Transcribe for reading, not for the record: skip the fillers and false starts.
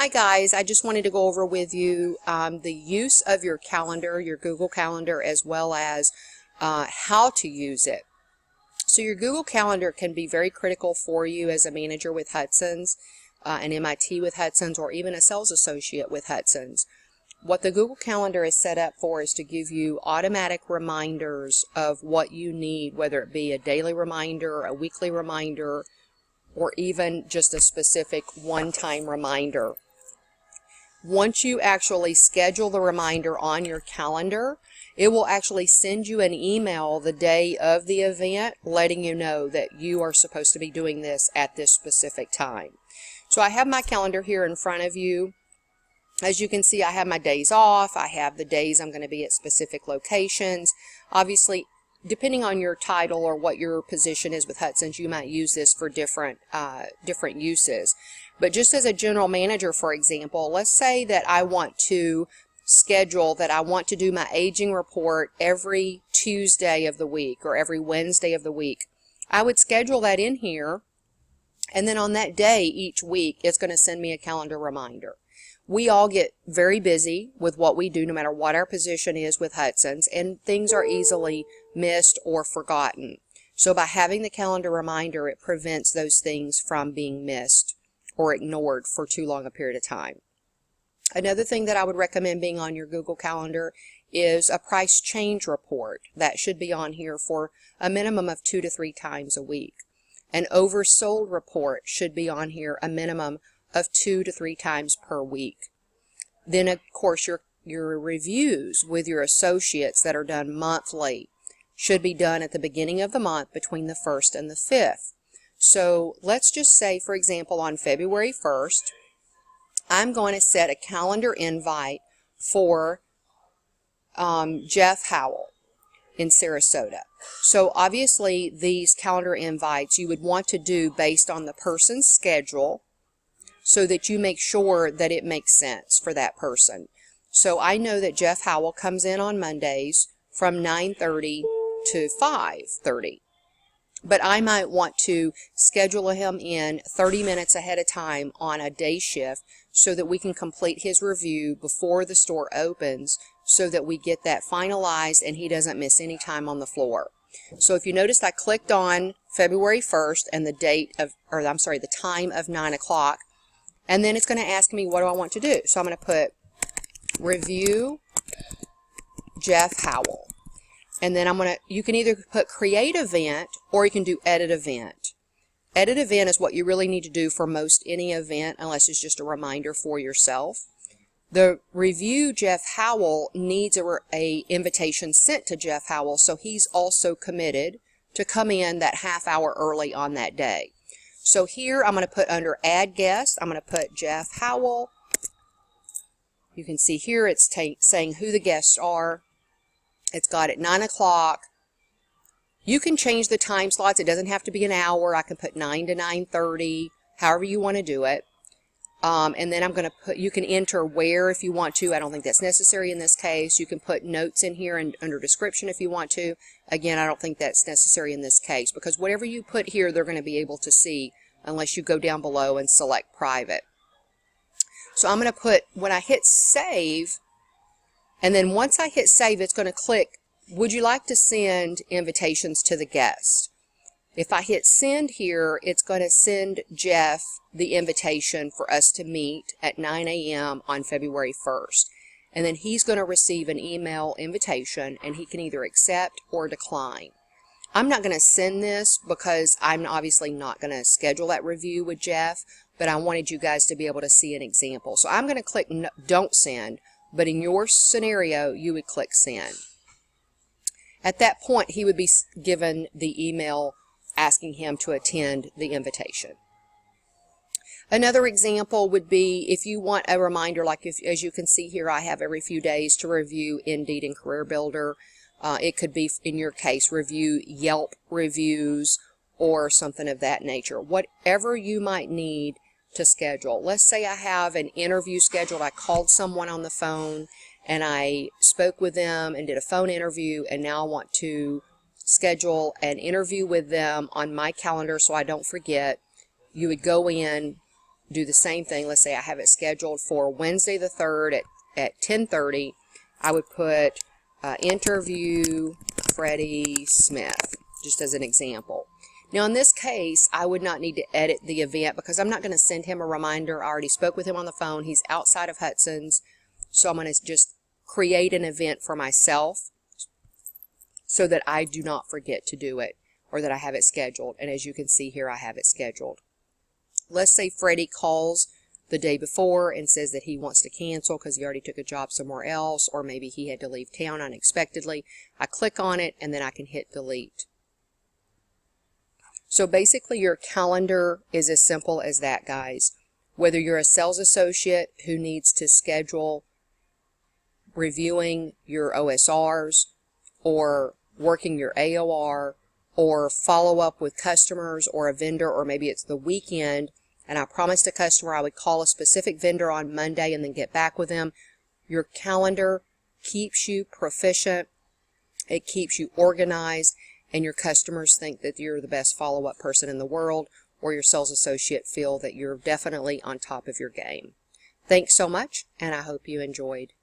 Hi guys, I just wanted to go over with you the use of your calendar, your Google Calendar, as well as how to use it. So your Google Calendar can be very critical for you as a manager with Hudson's, an MIT with Hudson's, or even a sales associate with Hudson's. What the Google Calendar is set up for is to give you automatic reminders of what you need, whether it be a daily reminder, a weekly reminder, or even just a specific one-time reminder. Once you actually schedule the reminder on your calendar, it will actually send you an email the day of the event letting you know that you are supposed to be doing this at this specific time. So I have my calendar here in front of you. As you can see, I have my days off. I have the days I'm going to be at specific locations. Obviously, depending on your title or what your position is with Hudson's, you might use this for different uses. But just as a general manager, for example, let's say that I want to schedule that I want to do my aging report every Tuesday of the week or every Wednesday of the week. I would schedule that in here, and then on that day each week, it's going to send me a calendar reminder. We all get very busy with what we do, no matter what our position is with Hudson's, and things are easily missed or forgotten. So by having the calendar reminder, it prevents those things from being missed or ignored for too long a period of time. Another thing that I would recommend being on your Google Calendar is a price change report. That should be on here for a minimum of 2 to 3 times a week. An oversold report should be on here a minimum of 2 to 3 times per week. Then, of course, your reviews with your associates that are done monthly should be done at the beginning of the month between the 1st and the 5th. So let's just say, for example, on February 1st, I'm going to set a calendar invite for Jeff Howell in Sarasota. So obviously these calendar invites you would want to do based on the person's schedule, so that you make sure that it makes sense for that person. So I know that Jeff Howell comes in on Mondays from 9:30 to 5:30. But I might want to schedule him in 30 minutes ahead of time on a day shift so that we can complete his review before the store opens, so that we get that finalized and he doesn't miss any time on the floor. So if you noticed, I clicked on February 1st and the time of 9 o'clock. And then it's going to ask me, what do I want to do? So I'm going to put review Jeff Howell. And then you can either put create event or you can do edit event. Edit event is what you really need to do for most any event, unless it's just a reminder for yourself. The review Jeff Howell needs a invitation sent to Jeff Howell, so he's also committed to come in that half hour early on that day. So here I'm going to put under add guest, I'm going to put Jeff Howell. You can see here it's saying who the guests are. It's got at 9 o'clock. You can change the time slots. It doesn't have to be an hour. I can put 9 to 9:30, however you want to do it. And then I'm going to put, you can enter where if you want to. I don't think that's necessary in this case. You can put notes in here and under description if you want to. Again, I don't think that's necessary in this case, because whatever you put here, they're going to be able to see unless you go down below and select private. So I'm going to put, when I hit save, and then once I hit save, it's going to click, would you like to send invitations to the guest? If I hit send here, it's going to send Jeff the invitation for us to meet at 9 a.m. on February 1st. And then he's going to receive an email invitation, and he can either accept or decline. I'm not going to send this because I'm obviously not going to schedule that review with Jeff, but I wanted you guys to be able to see an example. So I'm going to click don't send, but in your scenario, you would click send. At that point, he would be given the email asking him to attend the invitation. Another example would be if you want a reminder, like as you can see here, I have every few days to review Indeed and Career Builder. It could be, in your case, review Yelp reviews or something of that nature. Whatever you might need to schedule. Let's say I have an interview scheduled. I called someone on the phone and I spoke with them and did a phone interview, and now I want to schedule an interview with them on my calendar so I don't forget. You would go in, do the same thing. Let's say I have it scheduled for Wednesday the 3rd at 10:30. I would put interview Freddie Smith, just as an example. Now in this case, I would not need to edit the event because I'm not going to send him a reminder. I already spoke with him on the phone. He's outside of Hudson's. So I'm going to just create an event for myself so that I do not forget to do it, or that I have it scheduled. And as you can see here, I have it scheduled. Let's say Freddie calls the day before and says that he wants to cancel because he already took a job somewhere else, or maybe he had to leave town unexpectedly. I click on it and then I can hit delete. So basically your calendar is as simple as that, guys. Whether you're a sales associate who needs to schedule reviewing your OSRs, or working your AOR, or follow up with customers or a vendor, or maybe it's the weekend and I promised a customer I would call a specific vendor on Monday and then get back with them. Your calendar keeps you proficient, it keeps you organized, and your customers think that you're the best follow-up person in the world, or your sales associate feel that you're definitely on top of your game. Thanks so much, and I hope you enjoyed